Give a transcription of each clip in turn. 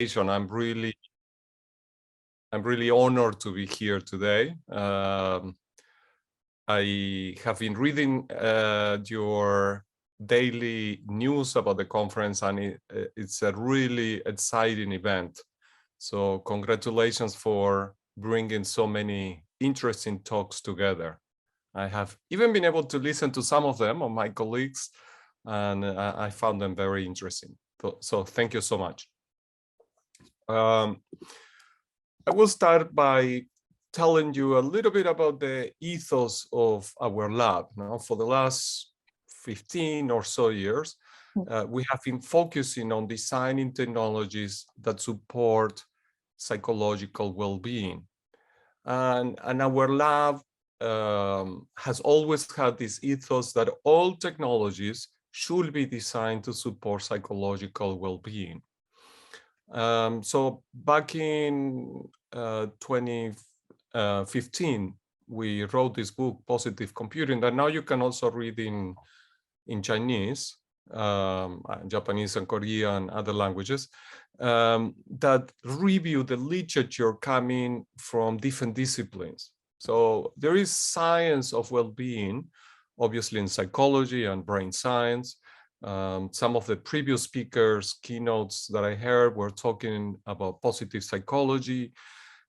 I'm really honored to be here today. I have been reading your daily news about the conference, and it's a really exciting event. So congratulations for bringing so many interesting talks together. I have even been able to listen to some of them of my colleagues, and I found them very interesting. So thank you so much. I will start by telling you a little bit about the ethos of our lab. Now, for the last 15 or so years, we have been focusing on designing technologies that support psychological well-being. And our lab has always had this ethos that all technologies should be designed to support psychological well-being. So back in 2015, we wrote this book, Positive Computing, that now you can also read in Chinese, Japanese and Korean and other languages, that review the literature coming from different disciplines. So there is science of well-being, obviously in psychology and brain science. Some of the previous speakers' keynotes that I heard were talking about positive psychology.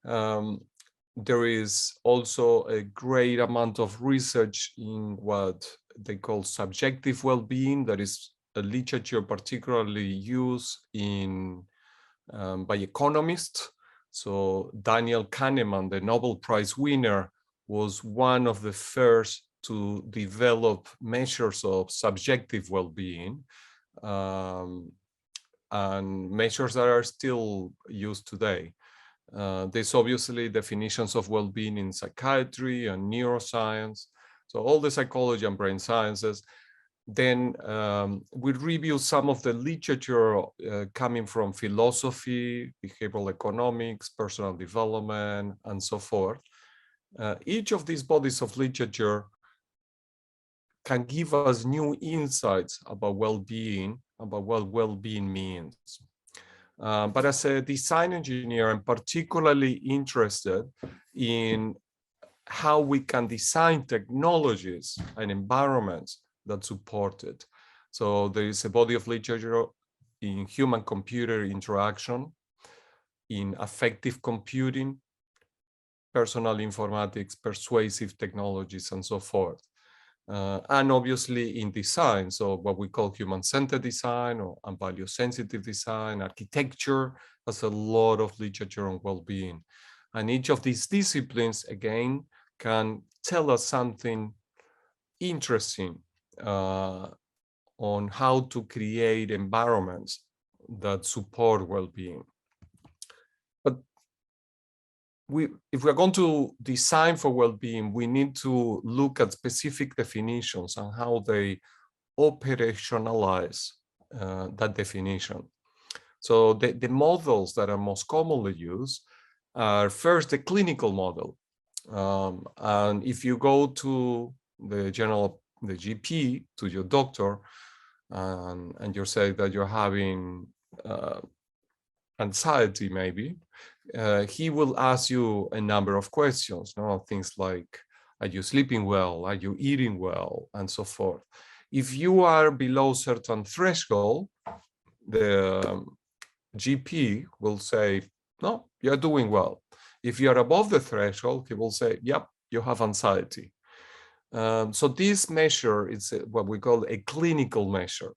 There is also a great amount of research in what they call subjective well-being, that is a literature particularly used by economists. So Daniel Kahneman, the Nobel Prize winner, was one of the first to develop measures of subjective well-being, and measures that are still used today. There's obviously definitions of well-being in psychiatry and neuroscience, so all the psychology and brain sciences. Then we review some of the literature coming from philosophy, behavioral economics, personal development, and so forth. Each of these bodies of literature can give us new insights about well-being, about what well-being means. But as a design engineer, I'm particularly interested in how we can design technologies and environments that support it. So there is a body of literature in human-computer interaction, in affective computing, personal informatics, persuasive technologies, and so forth. And obviously in design, so what we call human-centered design or value-sensitive design, architecture has a lot of literature on well-being. And each of these disciplines, again, can tell us something interesting on how to create environments that support well-being. But if we're going to design for well-being, we need to look at specific definitions and how they operationalize that definition. So the models that are most commonly used are first the clinical model. And if you go to the GP, to your doctor, and you say that you're having anxiety, maybe, he will ask you a number of questions, things like, are you sleeping well? Are you eating well? And so forth. If you are below certain threshold, the GP will say, no, you're doing well. If you're above the threshold, he will say, yep, you have anxiety. So this measure is what we call a clinical measure.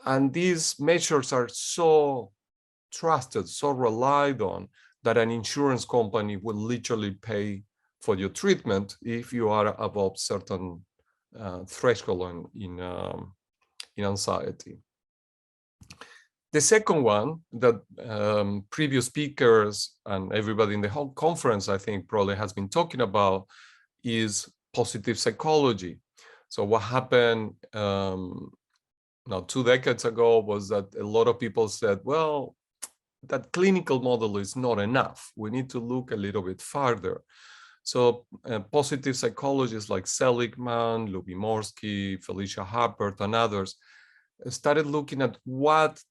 And these measures are so trusted, so relied on, that an insurance company will literally pay for your treatment if you are above certain threshold in anxiety. The second one that previous speakers and everybody in the whole conference, I think, probably has been talking about is positive psychology. So what happened now 2 decades ago was that a lot of people said, well, that clinical model is not enough. We need to look a little bit farther. So positive psychologists like Seligman, Lubimorsky, Felicia Huppert, and others started looking at what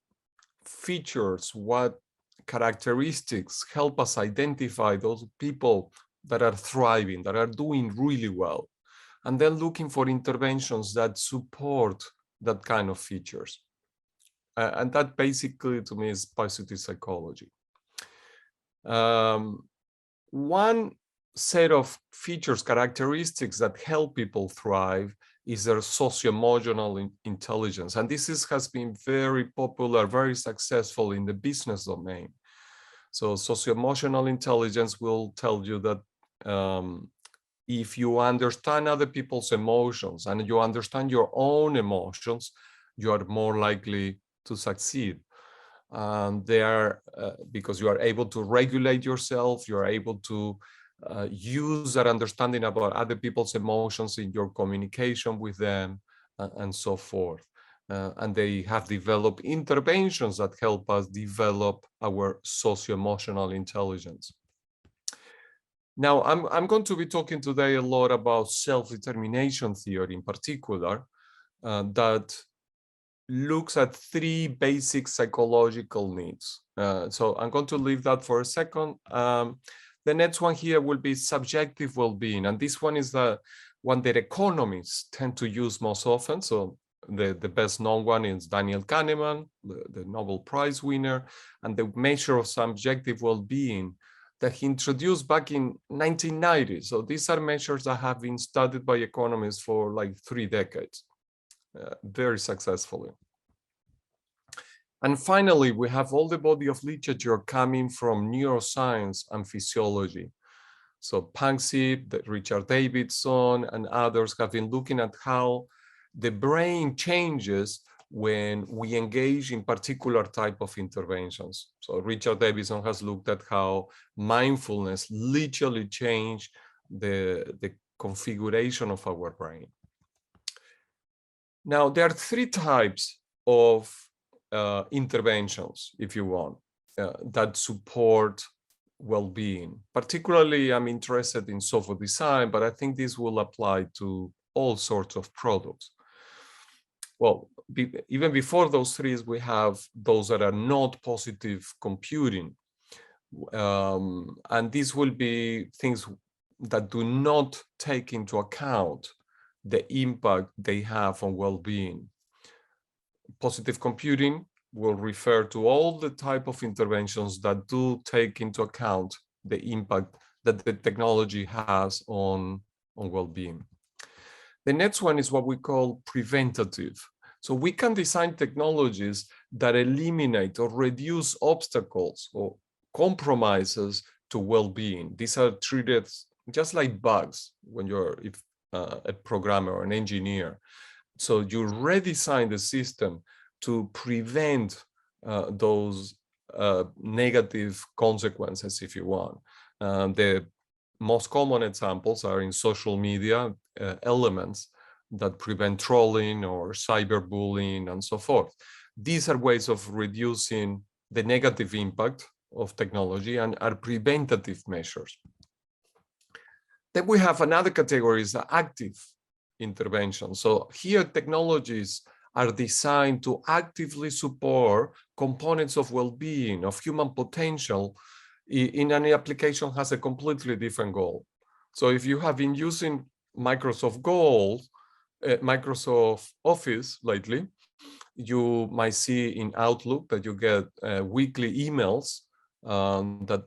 features, what characteristics help us identify those people that are thriving, that are doing really well, and then looking for interventions that support that kind of features. And that basically, to me, is positive psychology. One set of features, characteristics that help people thrive is their socio-emotional intelligence. And this has been very popular, very successful in the business domain. So socio-emotional intelligence will tell you that if you understand other people's emotions and you understand your own emotions, you are more likely to succeed. They are because you are able to regulate yourself, you are able to use that understanding about other people's emotions in your communication with them, and so forth. And they have developed interventions that help us develop our socio-emotional intelligence. Now, I'm going to be talking today a lot about self-determination theory in particular, that looks at three basic psychological needs. So I'm going to leave that for a second. The next one here will be subjective well-being. And this one is the one that economists tend to use most often. So the best known one is Daniel Kahneman, the Nobel Prize winner, and the measure of subjective well-being that he introduced back in 1990. So these are measures that have been studied by economists for like 3 decades. Very successfully. And finally, we have all the body of literature coming from neuroscience and physiology. So Panksepp, Richard Davidson, and others have been looking at how the brain changes when we engage in particular type of interventions. So Richard Davidson has looked at how mindfulness literally changed the configuration of our brain. Now, there are 3 types of interventions, if you want, that support well-being. Particularly, I'm interested in software design, but I think this will apply to all sorts of products. Well, even before those 3, we have those that are not positive computing. And these will be things that do not take into account the impact they have on well-being. Positive computing will refer to all the type of interventions that do take into account the impact that the technology has on well-being. The next one is what we call preventative. So we can design technologies that eliminate or reduce obstacles or compromises to well-being. These are treated just like bugs when you're a programmer or an engineer. So you redesign the system to prevent those negative consequences, if you want. The most common examples are in social media elements that prevent trolling or cyberbullying and so forth. These are ways of reducing the negative impact of technology and are preventative measures. Then we have another category, is active intervention. So here technologies are designed to actively support components of well-being, of human potential, in an application has a completely different goal. So if you have been using Microsoft Office lately, you might see in Outlook that you get weekly emails that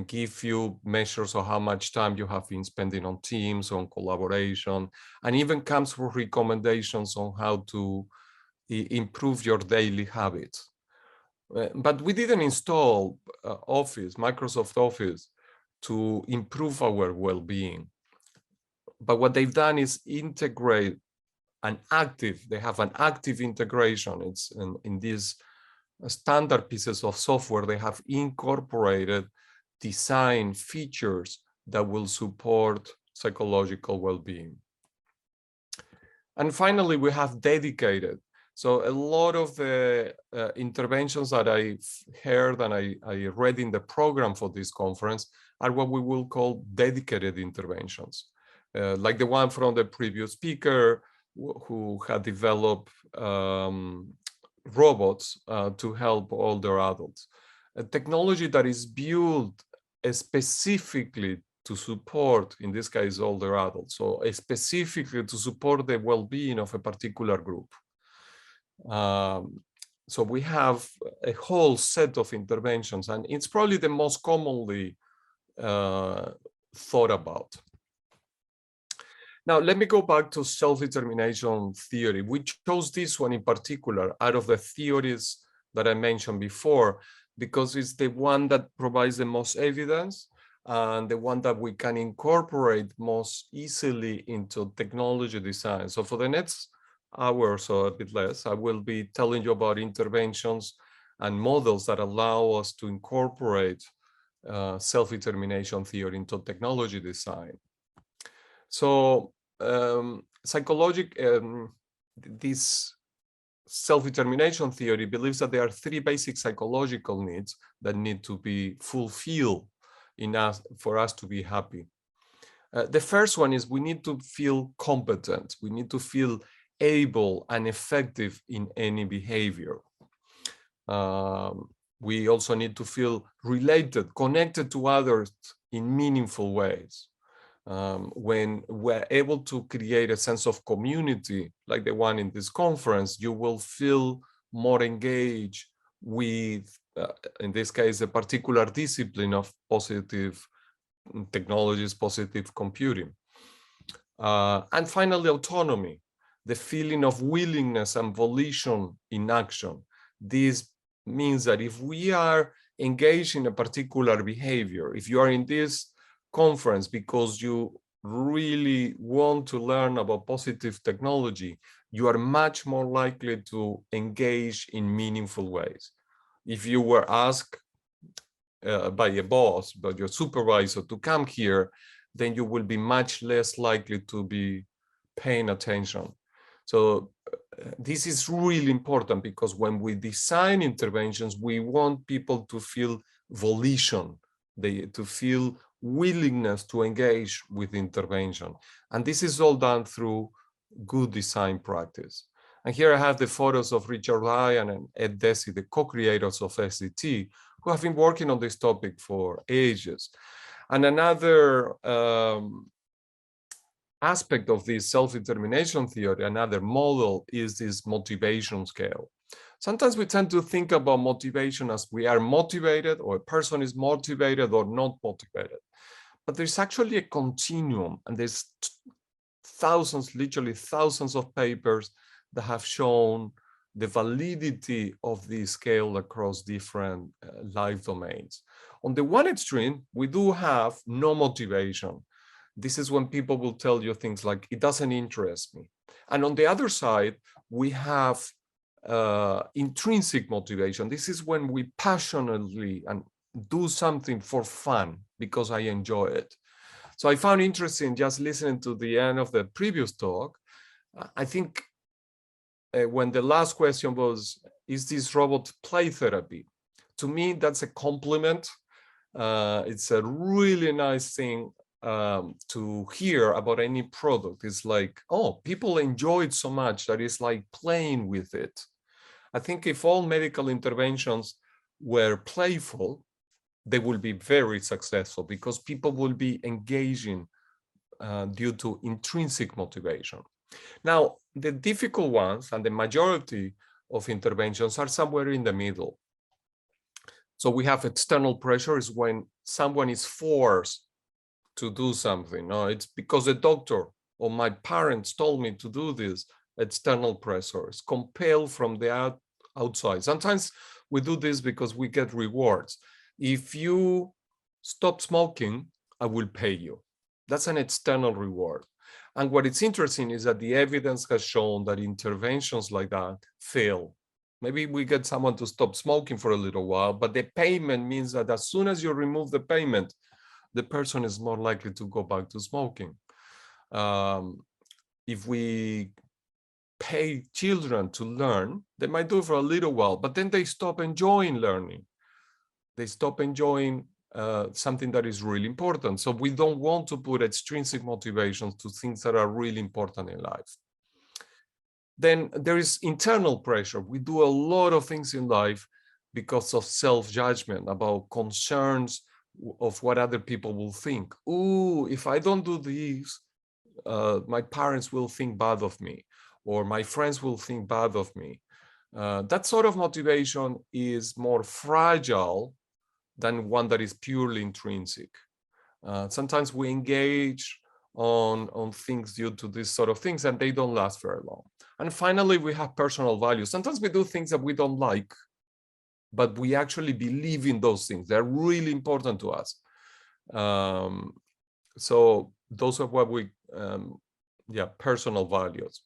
give you measures of how much time you have been spending on Teams, on collaboration, and even comes with recommendations on how to improve your daily habits. But we didn't install Microsoft Office, to improve our well-being. But what they've done is integrate they have an active integration. It's in these standard pieces of software, they have incorporated design features that will support psychological well-being. And finally, we have dedicated. So a lot of the interventions that I've heard and I read in the program for this conference are what we will call dedicated interventions, like the one from the previous speaker who had developed robots to help older adults. a technology that is built specifically to support, in this case, older adults, so specifically to support the well-being of a particular group. So we have a whole set of interventions, and it's probably the most commonly thought about. Now, let me go back to self-determination theory. We chose this one in particular out of the theories that I mentioned before, because it's the one that provides the most evidence and the one that we can incorporate most easily into technology design. So for the next hour or so, a bit less, I will be telling you about interventions and models that allow us to incorporate self-determination theory into technology design. So this self-determination theory believes that there are three basic psychological needs that need to be fulfilled for us to be happy. The first one is we need to feel competent. We need to feel able and effective in any behavior. We also need to feel related, connected to others in meaningful ways. When we're able to create a sense of community, like the one in this conference, you will feel more engaged with, in this case, a particular discipline of positive technologies, positive computing. And finally, autonomy, the feeling of willingness and volition in action. This means that if we are engaged in a particular behavior, if you are in this conference because you really want to learn about positive technology, you are much more likely to engage in meaningful ways. If you were asked by a boss, by your supervisor to come here, then you will be much less likely to be paying attention. So this is really important, because when we design interventions, we want people to feel volition, to feel willingness to engage with intervention. And this is all done through good design practice. And here I have the photos of Richard Lyon and Ed Desi, the co-creators of SDT, who have been working on this topic for ages. And another aspect of this self-determination theory, another model, is this motivation scale. Sometimes we tend to think about motivation as we are motivated, or a person is motivated or not motivated. But there's actually a continuum, and there's thousands, literally thousands of papers that have shown the validity of this scale across different life domains. On the one extreme, we do have no motivation. This is when people will tell you things like, it doesn't interest me. And on the other side, we have intrinsic motivation. This is when we passionately and do something for fun because I enjoy it. So I found interesting just listening to the end of the previous talk. I think when the last question was, is this robot play therapy? To me, that's a compliment. It's a really nice thing to hear about any product. It's like, oh, people enjoy it so much that it's like playing with it. I think if all medical interventions were playful, they will be very successful, because people will be engaging due to intrinsic motivation. Now, the difficult ones and the majority of interventions are somewhere in the middle. So we have external pressure, is when someone is forced to do something. No, it's because the doctor or my parents told me to do this. External pressure is compelled from the outside. Sometimes we do this because we get rewards. If you stop smoking, I will pay you. That's an external reward. And what is interesting is that the evidence has shown that interventions like that fail. Maybe we get someone to stop smoking for a little while, but the payment means that as soon as you remove the payment, the person is more likely to go back to smoking. If we pay children to learn, they might do it for a little while, but then they stop enjoying learning. They stop enjoying something that is really important. So we don't want to put extrinsic motivations to things that are really important in life. Then there is internal pressure. We do a lot of things in life because of self-judgment, about concerns of what other people will think. Ooh, if I don't do this, my parents will think bad of me, or my friends will think bad of me. That sort of motivation is more fragile than one that is purely intrinsic. Sometimes we engage on things due to these sort of things, and they don't last very long. And finally, we have personal values. Sometimes we do things that we don't like, but we actually believe in those things. They're really important to us. So those are what we, personal values.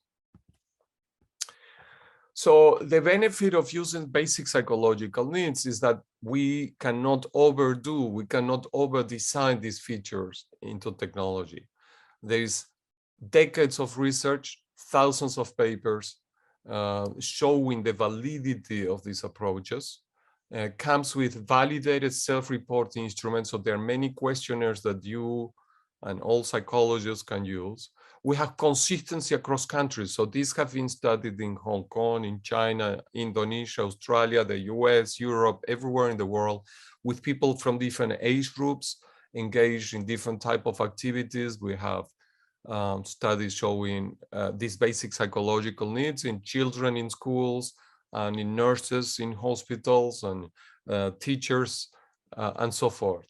So the benefit of using basic psychological needs is that we cannot overdo, we cannot over-design these features into technology. There's decades of research, thousands of papers showing the validity of these approaches. Comes with validated self-reporting instruments. So there are many questionnaires that you and all psychologists can use. We have consistency across countries. So these have been studied in Hong Kong, in China, Indonesia, Australia, the US, Europe, everywhere in the world, with people from different age groups engaged in different type of activities. We have studies showing these basic psychological needs in children in schools, and in nurses in hospitals, and teachers, and so forth.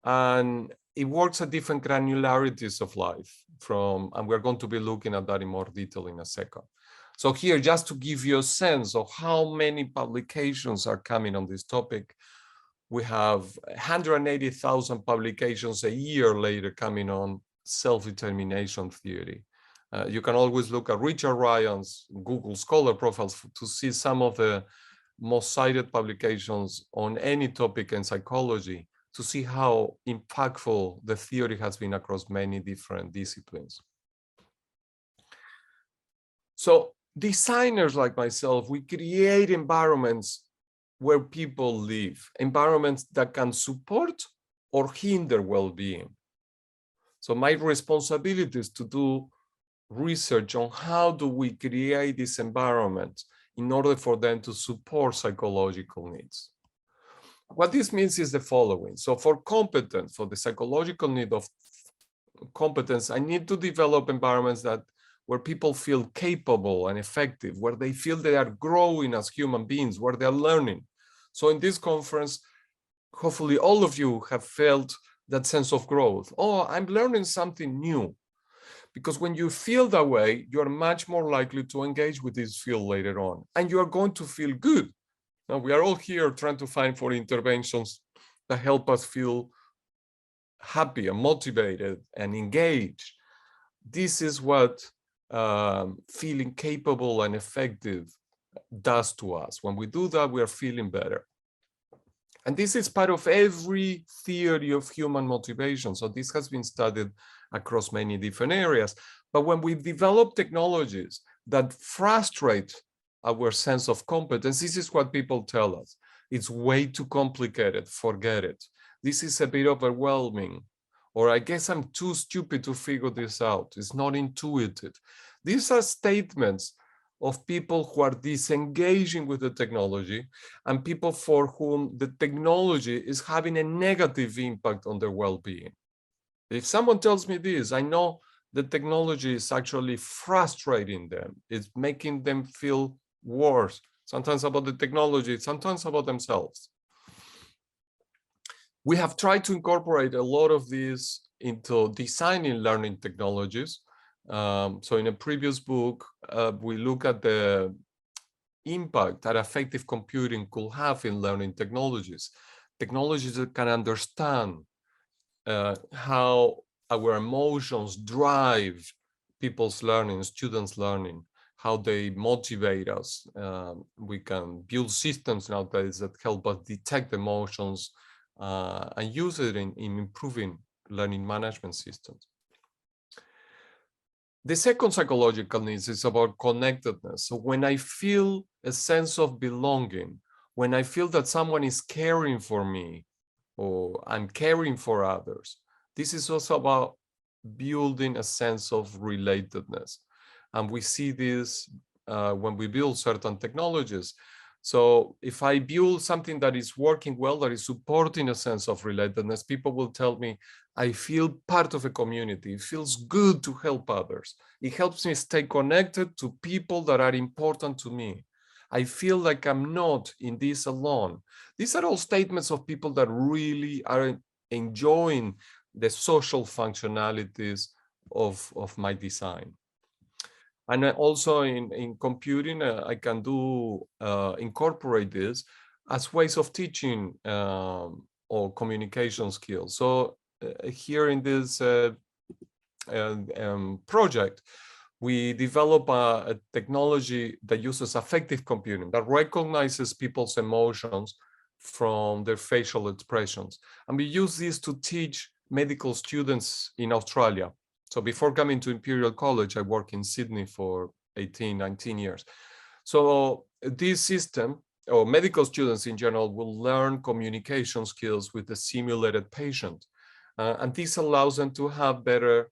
And it works at different granularities of life and we're going to be looking at that in more detail in a second. So here, just to give you a sense of how many publications are coming on this topic, we have 180,000 publications a year later coming on self-determination theory. You can always look at Richard Ryan's Google Scholar profiles to see some of the most cited publications on any topic in psychology, to see how impactful the theory has been across many different disciplines. So designers like myself, we create environments where people live, environments that can support or hinder well-being. So my responsibility is to do research on how do we create this environment in order for them to support psychological needs. What this means is the following. So for competence, for the psychological need of competence, I need to develop environments where people feel capable and effective, where they feel they are growing as human beings, where they're learning. So in this conference, hopefully all of you have felt that sense of growth. Oh, I'm learning something new. Because when you feel that way, you're much more likely to engage with this field later on, and you're going to feel good. Now, we are all here trying to find for interventions that help us feel happy and motivated and engaged. This is what feeling capable and effective does to us. When we do that, we are feeling better. And this is part of every theory of human motivation. So this has been studied across many different areas. But when we develop technologies that frustrate our sense of competence, this is what people tell us. It's way too complicated, forget it. This is a bit overwhelming. Or I guess I'm too stupid to figure this out. It's not intuitive. These are statements of people who are disengaging with the technology and people for whom the technology is having a negative impact on their well-being. If someone tells me this, I know the technology is actually frustrating them. It's making them feel worse, sometimes about the technology, sometimes about themselves. We have tried to incorporate a lot of this into designing learning technologies. So in a previous book, we look at the impact that effective computing could have in learning technologies. Technologies that can understand how our emotions drive people's learning, students' learning, how they motivate us. We can build systems nowadays that help us detect emotions and use it in improving learning management systems. The second psychological needs is about connectedness. So when I feel a sense of belonging, when I feel that someone is caring for me or I'm caring for others, this is also about building a sense of relatedness. And we see this when we build certain technologies. So if I build something that is working well, that is supporting a sense of relatedness, people will tell me, I feel part of a community. It feels good to help others. It helps me stay connected to people that are important to me. I feel like I'm not in this alone. These are all statements of people that really are enjoying the social functionalities of my design. And also in computing, I can incorporate this as ways of teaching or communication skills. So here in this project, we develop a technology that uses affective computing, that recognizes people's emotions from their facial expressions. And we use this to teach medical students in Australia. So before coming to Imperial College, I worked in Sydney for 18, 19 years. So this system, or medical students in general, will learn communication skills with a simulated patient. And this allows them to have better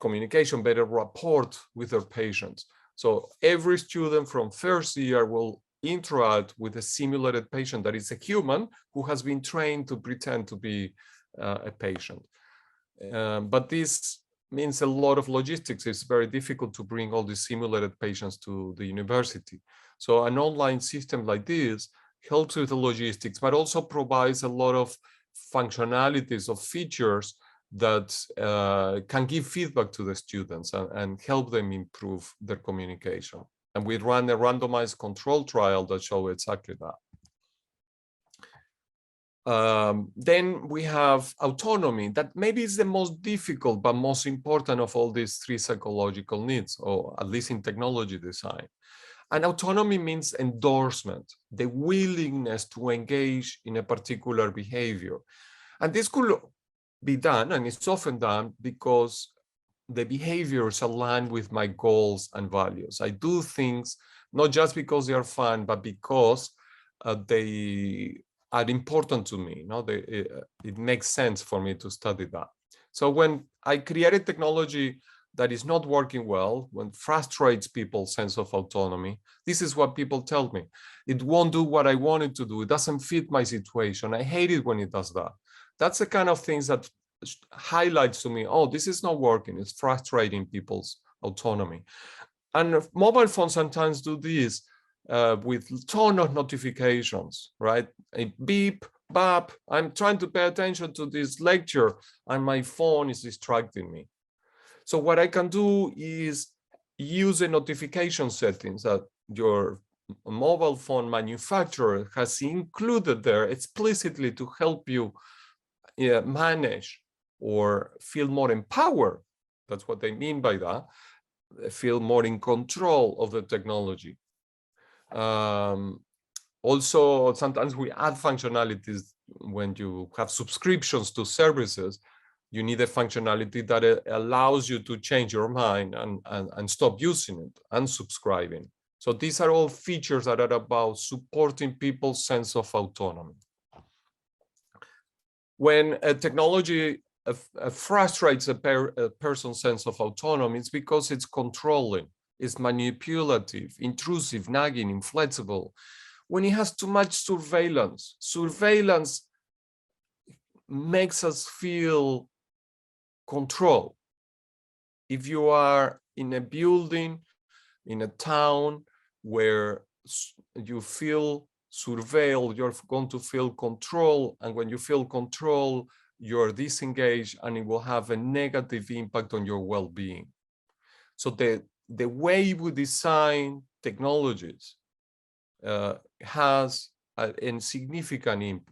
communication, better rapport with their patients. So every student from first year will interact with a simulated patient that is a human who has been trained to pretend to be a patient. But this means a lot of logistics. It's very difficult to bring all these simulated patients to the university. So an online system like this helps with the logistics, but also provides a lot of functionalities of features that can give feedback to the students and help them improve their communication. And we ran a randomized control trial that showed exactly that. Then we have autonomy, that maybe is the most difficult but most important of all these three psychological needs, or at least in technology design. And autonomy means endorsement, the willingness to engage in a particular behavior. And this could be done, and it's often done, because the behaviors align with my goals and values. I do things not just because they are fun, but because they are important to me. It makes sense for me to study that. So when I created technology that is not working well, when frustrates people's sense of autonomy, this is what people tell me. It won't do what I want it to do. It doesn't fit my situation. I hate it when it does that. That's the kind of things that highlights to me, oh, this is not working. It's frustrating people's autonomy. And mobile phones sometimes do this with a ton of notifications, right? A beep, bap, I'm trying to pay attention to this lecture and my phone is distracting me. So what I can do is use the notification settings that your mobile phone manufacturer has included there explicitly to help you manage or feel more empowered. That's what they mean by that. Feel more in control of the technology. Also, sometimes we add functionalities when you have subscriptions to services. You need a functionality that allows you to change your mind and stop using it, unsubscribing. So these are all features that are about supporting people's sense of autonomy. When a technology frustrates a person's sense of autonomy, it's because it's controlling, it's manipulative, intrusive, nagging, inflexible. When it has too much surveillance, surveillance makes us feel control. If you are in a building, in a town where you feel surveilled, you're going to feel control. And when you feel control, you're disengaged and it will have a negative impact on your well-being. So the way we design technologies has a significant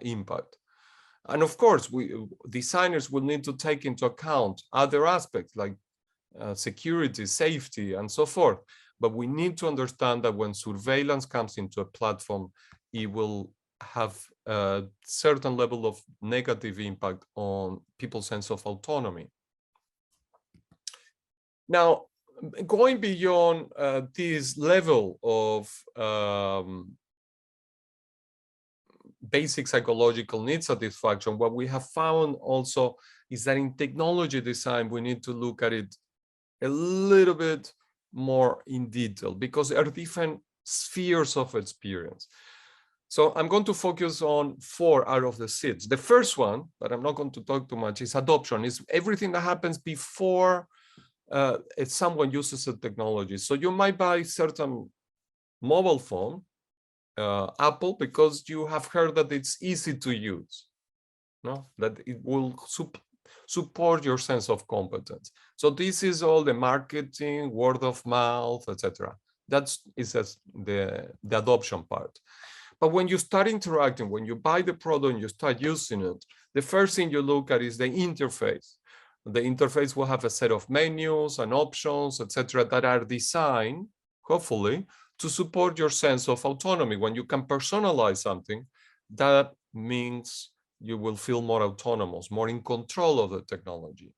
impact. And of course, designers will need to take into account other aspects like security, safety, and so forth. But we need to understand that when surveillance comes into a platform, it will have a certain level of negative impact on people's sense of autonomy. Now, going beyond this level of basic psychological need satisfaction, what we have found also is that in technology design, we need to look at it a little bit more in detail, because there are different spheres of experience. So I'm going to focus on 4 out of the 6. The first one, that I'm not going to talk too much, is adoption. It's everything that happens before if someone uses a technology. So you might buy certain mobile phone, Apple, because you have heard that it's easy to use, no? That it will support your sense of competence. So this is all the marketing, word of mouth, etc. That's the adoption part. But when you start interacting, when you buy the product and you start using it, the first thing you look at is the interface. The interface will have a set of menus and options, etc., that are designed, hopefully, to support your sense of autonomy. When you can personalize something, that means you will feel more autonomous, more in control of the technology.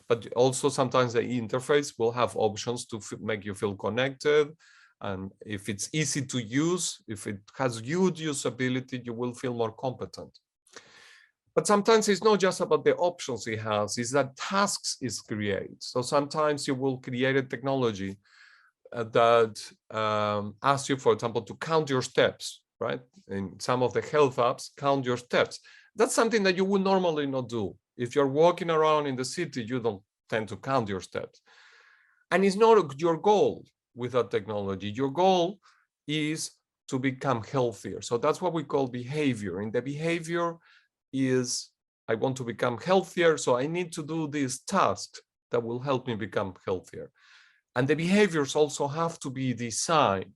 But also sometimes the interface will have options to make you feel connected. And if it's easy to use, if it has good usability, you will feel more competent. But sometimes it's not just about the options it has, it's that tasks it creates. So sometimes you will create a technology that asks you, for example, to count your steps, right? In some of the health apps, count your steps. That's something that you would normally not do. If you're walking around in the city, you don't tend to count your steps. And it's not your goal with that technology. Your goal is to become healthier. So that's what we call behavior. And the behavior is, I want to become healthier, so I need to do this task that will help me become healthier. And the behaviors also have to be designed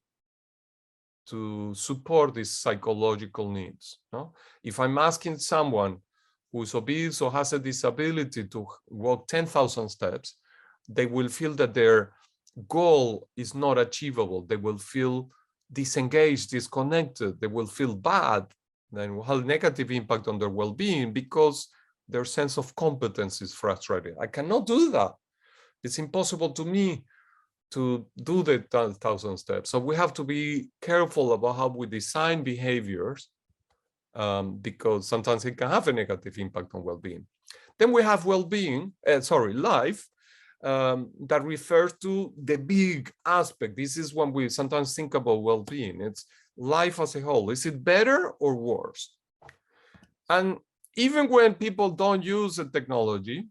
to support these psychological needs. No? If I'm asking someone who's obese or has a disability to walk 10,000 steps, they will feel that their goal is not achievable. They will feel disengaged, disconnected. They will feel bad. Then will have a negative impact on their well-being because their sense of competence is frustrated. I cannot do that. It's impossible to me to do the 1,000 steps. So we have to be careful about how we design behaviors because sometimes it can have a negative impact on well-being. Then we have life, that refers to the big aspect. This is when we sometimes think about well-being. It's life as a whole. Is it better or worse? And even when people don't use the technology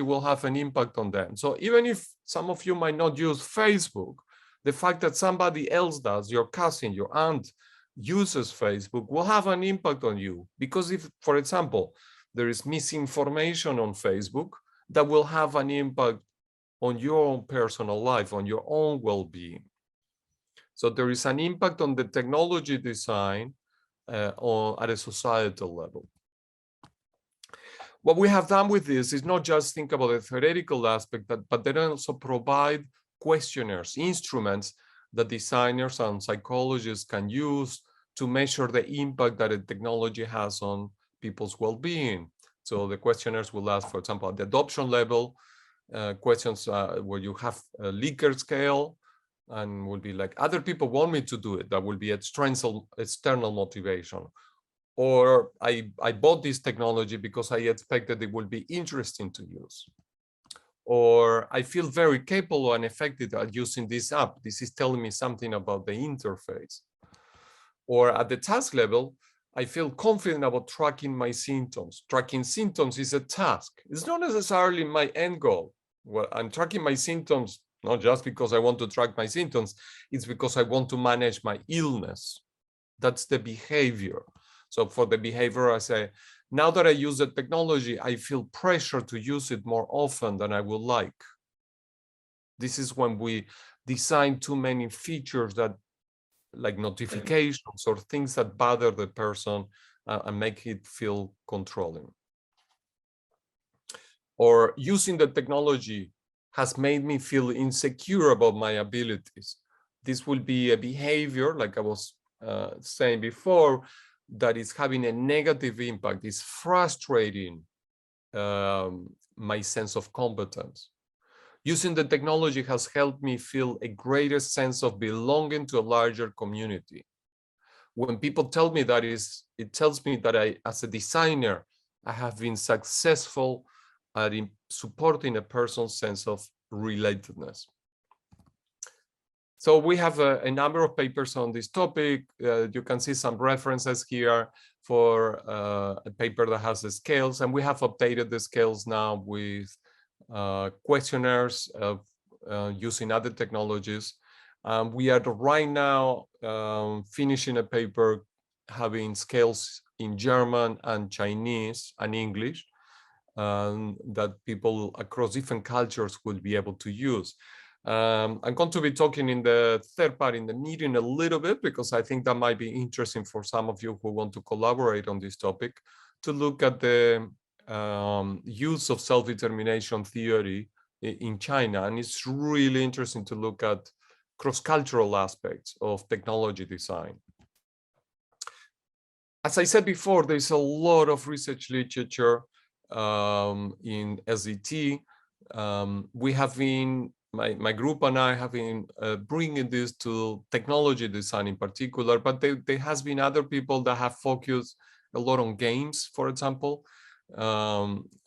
will have an impact on them. So even if some of you might not use Facebook, the fact that somebody else does, your cousin, your aunt, uses Facebook will have an impact on you. Because if, for example, there is misinformation on Facebook, that will have an impact on your own personal life, on your own well-being. So there is an impact on the technology design at a societal level. What we have done with this is not just think about the theoretical aspect, but then also provide questionnaires, instruments that designers and psychologists can use to measure the impact that a technology has on people's well-being. So the questionnaires will ask, for example, at the adoption level, questions where you have a Likert scale, and will be like, other people want me to do it. That will be external motivation. Or I bought this technology because I expected it would be interesting to use. Or I feel very capable and effective at using this app. This is telling me something about the interface. Or at the task level, I feel confident about tracking my symptoms. Tracking symptoms is a task. It's not necessarily my end goal. Well, I'm tracking my symptoms, not just because I want to track my symptoms, it's because I want to manage my illness. That's the behavior. So for the behavior, I say, now that I use the technology, I feel pressure to use it more often than I would like. This is when we design too many features that, like notifications or things that bother the person and make it feel controlling. Or using the technology has made me feel insecure about my abilities. This will be a behavior, like I was saying before, that is having a negative impact, is frustrating my sense of competence. Using the technology has helped me feel a greater sense of belonging to a larger community. When people tell me that, it tells me that I, as a designer, I have been successful at supporting a person's sense of relatedness. So we have a number of papers on this topic. You can see some references here for a paper that has the scales, and we have updated the scales now with questionnaires using other technologies. We are right now finishing a paper having scales in German and Chinese and English that people across different cultures will be able to use. I'm going to be talking in the third part in the meeting a little bit, because I think that might be interesting for some of you who want to collaborate on this topic, to look at the use of self-determination theory in China. And it's really interesting to look at cross-cultural aspects of technology design. As I said before, there's a lot of research literature in SDT. We have been, my group and I have been bringing this to technology design in particular, but there has been other people that have focused a lot on games, for example.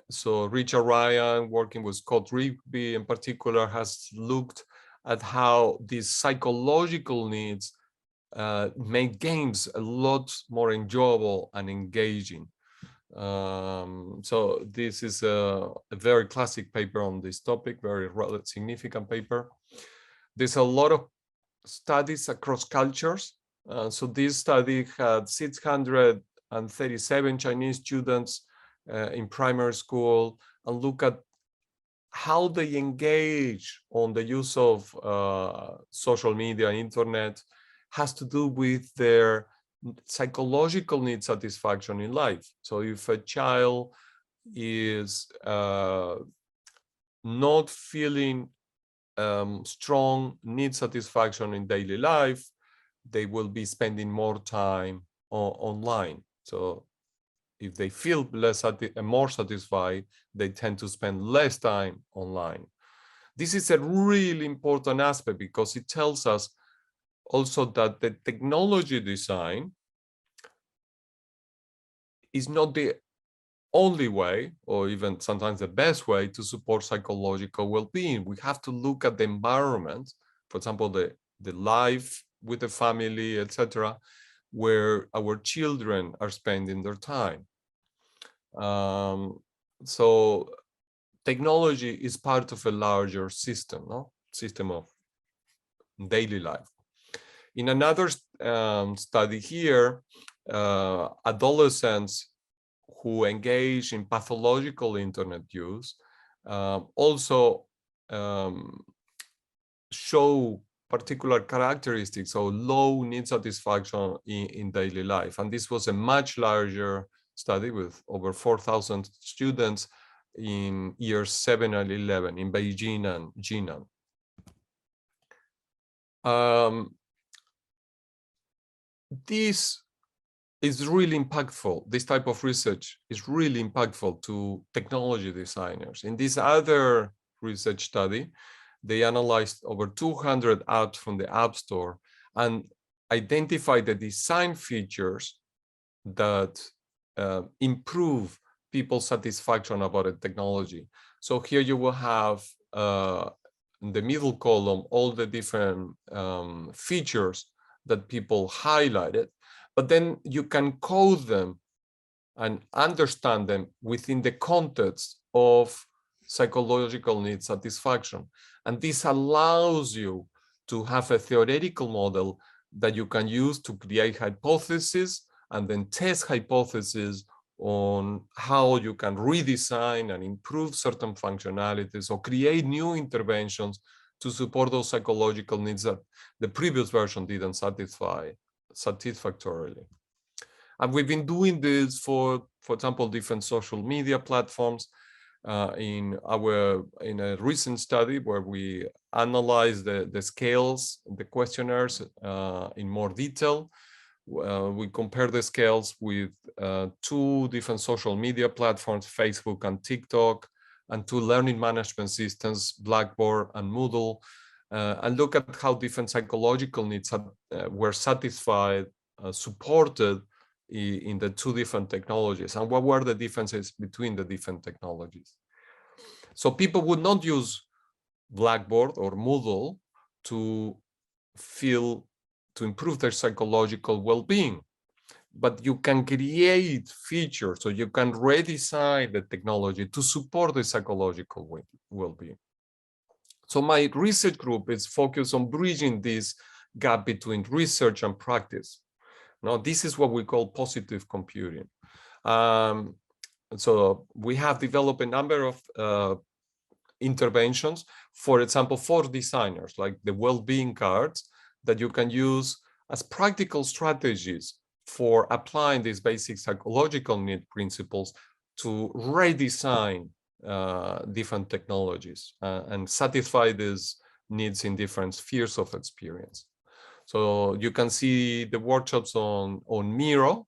So Richard Ryan, working with Scott Rigby in particular, has looked at how these psychological needs make games a lot more enjoyable and engaging. So this is a very classic paper on this topic, very significant paper. There's a lot of studies across cultures. So this study had 637 Chinese students in primary school, and look at how they engage on the use of social media and internet has to do with their psychological need satisfaction in life. So if a child is not feeling strong need satisfaction in daily life, they will be spending more time online. So if they feel more satisfied, they tend to spend less time online. This is a really important aspect, because it tells us also that the technology design is not the only way, or even sometimes the best way, to support psychological well-being. We have to look at the environment, for example, the life with the family, etc., where our children are spending their time. So technology is part of a larger system, system of daily life. In another study here, adolescents who engage in pathological internet use also show particular characteristics of low need satisfaction in daily life. And this was a much larger study with over 4,000 students in years 7 and 11 in Beijing and Jinan. This is really impactful. This type of research is really impactful to technology designers. In this other research study, they analyzed over 200 apps from the App Store and identified the design features that improve people's satisfaction about a technology. So here you will have in the middle column all the different features that people highlighted, but then you can code them and understand them within the context of psychological need satisfaction. And this allows you to have a theoretical model that you can use to create hypotheses and then test hypotheses on how you can redesign and improve certain functionalities or create new interventions to support those psychological needs that the previous version didn't satisfy satisfactorily. And we've been doing this for example, different social media platforms. In a recent study where we analyzed the scales, the questionnaires in more detail, we compare the scales with 2 different social media platforms, Facebook and TikTok, and 2 learning management systems, Blackboard and Moodle, and look at how different psychological needs were satisfied, supported in the 2 different technologies, and what were the differences between the different technologies. So people would not use Blackboard or Moodle to feel to improve their psychological well-being. But you can create features, so you can redesign the technology to support the psychological well-being. So my research group is focused on bridging this gap between research and practice. Now, this is what we call positive computing. So we have developed a number of interventions, for example, for designers, like the well-being cards that you can use as practical strategies for applying these basic psychological need principles to redesign different technologies and satisfy these needs in different spheres of experience. So you can see the workshops on Miro.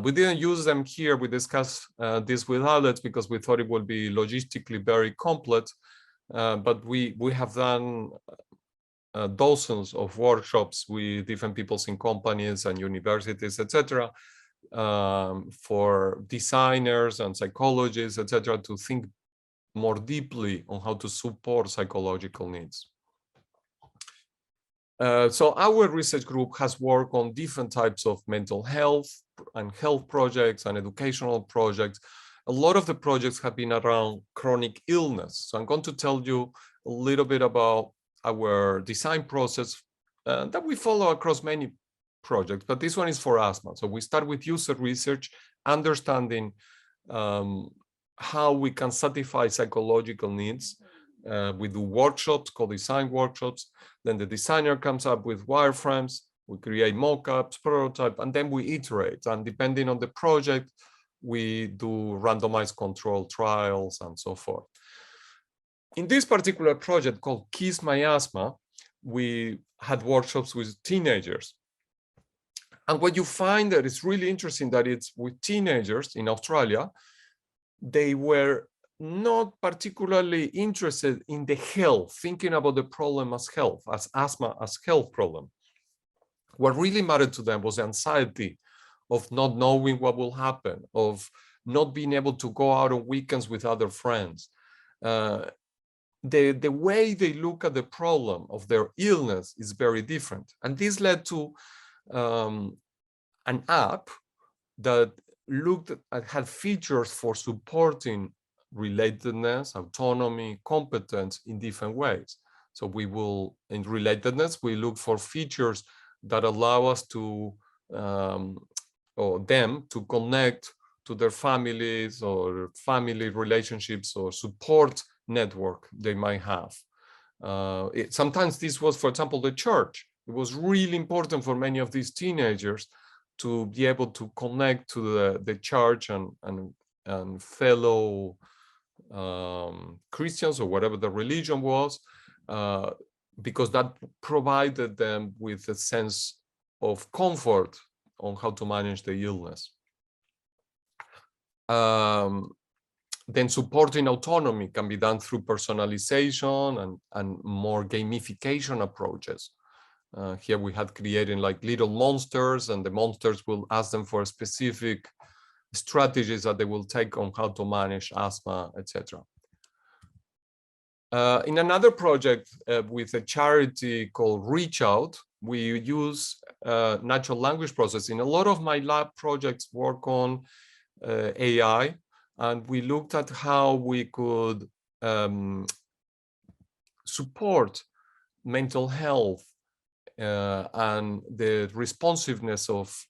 We didn't use them here. We discussed this with Alex because we thought it would be logistically very complex. But we have done dozens of workshops with different people in companies and universities, etc., for designers and psychologists, etc., to think more deeply on how to support psychological needs. So our research group has worked on different types of mental health and health projects and educational projects. A lot of the projects have been around chronic illness. So I'm going to tell you a little bit about our design process that we follow across many projects, but this one is for asthma. So we start with user research, understanding how we can satisfy psychological needs. We do workshops, co-design workshops. Then the designer comes up with wireframes. We create mock-ups, prototype, and then we iterate. And depending on the project, we do randomized control trials and so forth. In this particular project called Kiss My Asthma, we had workshops with teenagers. And what you find that is really interesting that it's with teenagers in Australia, they were not particularly interested in the health, thinking about the problem as health, as asthma as health problem. What really mattered to them was the anxiety of not knowing what will happen, of not being able to go out on weekends with other friends. The way they look at the problem of their illness is very different. And this led to an app that had features for supporting relatedness, autonomy, competence in different ways. So we will, in relatedness, we look for features that allow us to, or them to connect to their families or family relationships or support network they might have. Sometimes this was, for example, the church. It was really important for many of these teenagers to be able to connect to the church and fellow Christians or whatever the religion was, because that provided them with a sense of comfort on how to manage the illness. Then supporting autonomy can be done through personalization and more gamification approaches. Here we had created like little monsters, and the monsters will ask them for specific strategies that they will take on how to manage asthma, etc. In another project with a charity called Reach Out, we use natural language processing. A lot of my lab projects work on AI, and we looked at how we could support mental health and the responsiveness of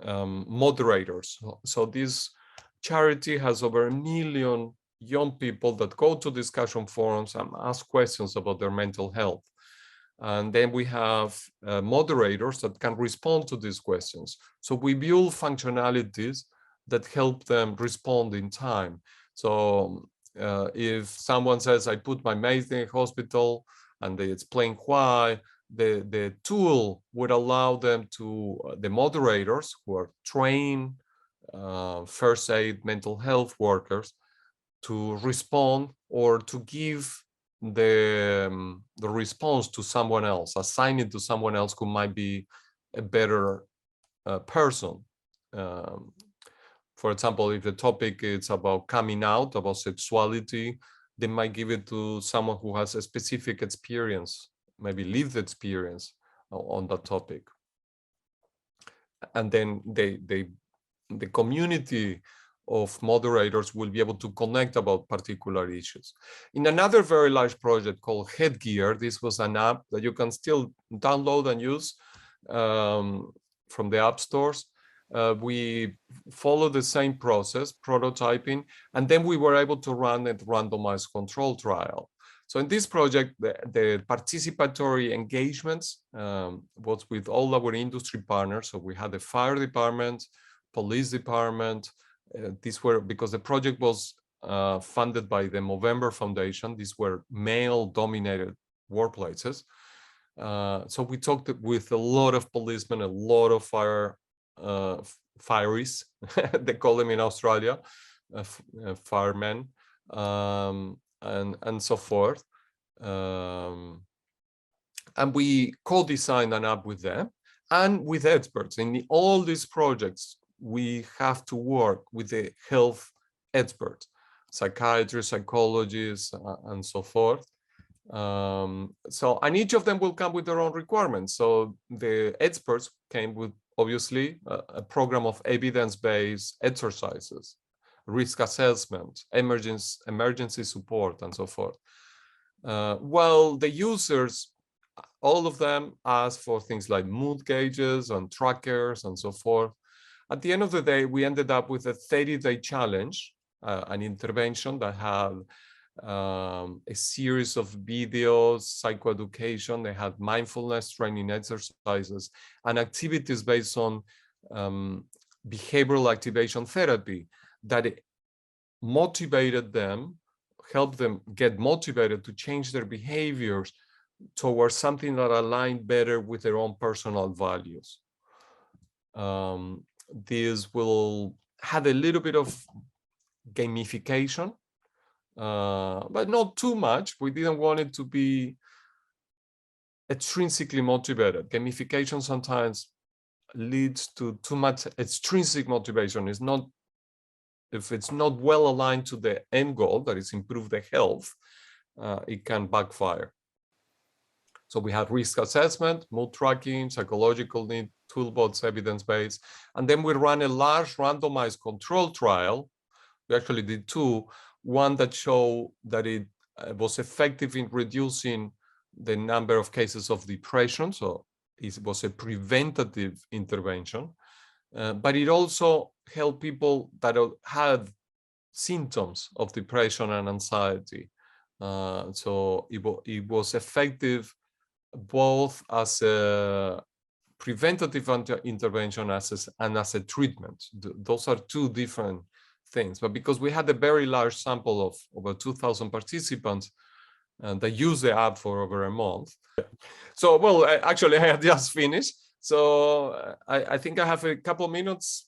moderators. So this charity has over 1 million young people that go to discussion forums and ask questions about their mental health. And then we have moderators that can respond to these questions. So we build functionalities that help them respond in time. So if someone says, I put my mate in a hospital, and they explain why, the tool would allow them to, the moderators who are trained first aid mental health workers, to respond or to give the response to someone else, assign it to someone else who might be a better person. For example, if the topic is about coming out, about sexuality, they might give it to someone who has a specific experience, maybe lived experience on that topic. And then the community of moderators will be able to connect about particular issues. In another very large project called Headgear, this was an app that you can still download and use from the app stores. We followed the same process, prototyping, and then we were able to run a randomized control trial. So in this project, the participatory engagements was with all our industry partners. So we had the fire department, police department. These were, because the project was funded by the Movember Foundation, these were male-dominated workplaces. So we talked with a lot of policemen, a lot of fireys, they call them in Australia, firemen, and so forth. And we co-designed an app with them and with experts. In all these projects, we have to work with the health experts, psychiatrists, psychologists, and so forth. And each of them will come with their own requirements. So the experts came with, obviously, a program of evidence-based exercises, risk assessment, emergency support, and so forth. While the users, all of them asked for things like mood gauges and trackers and so forth. At the end of the day, we ended up with a 30-day challenge, an intervention that had a series of videos, psychoeducation. They had mindfulness training exercises and activities based on behavioral activation therapy that motivated them, helped them get motivated to change their behaviors towards something that aligned better with their own personal values. This will have a little bit of gamification, but not too much. We didn't want it to be extrinsically motivated. Gamification sometimes leads to too much extrinsic motivation. It's not, if it's not well aligned to the end goal, that is improve the health, it can backfire. So we had risk assessment, mood tracking, psychological need, toolbox, evidence-based, and then we ran a large randomized control trial. We actually did two, one that showed that it was effective in reducing the number of cases of depression. So it was a preventative intervention, but it also helped people that had symptoms of depression and anxiety. So it was effective both as a preventative intervention and as a treatment. Those are two different things. But because we had a very large sample of over 2,000 participants that used the app for over a month. So, well, actually, I had just finished. So I think I have a couple minutes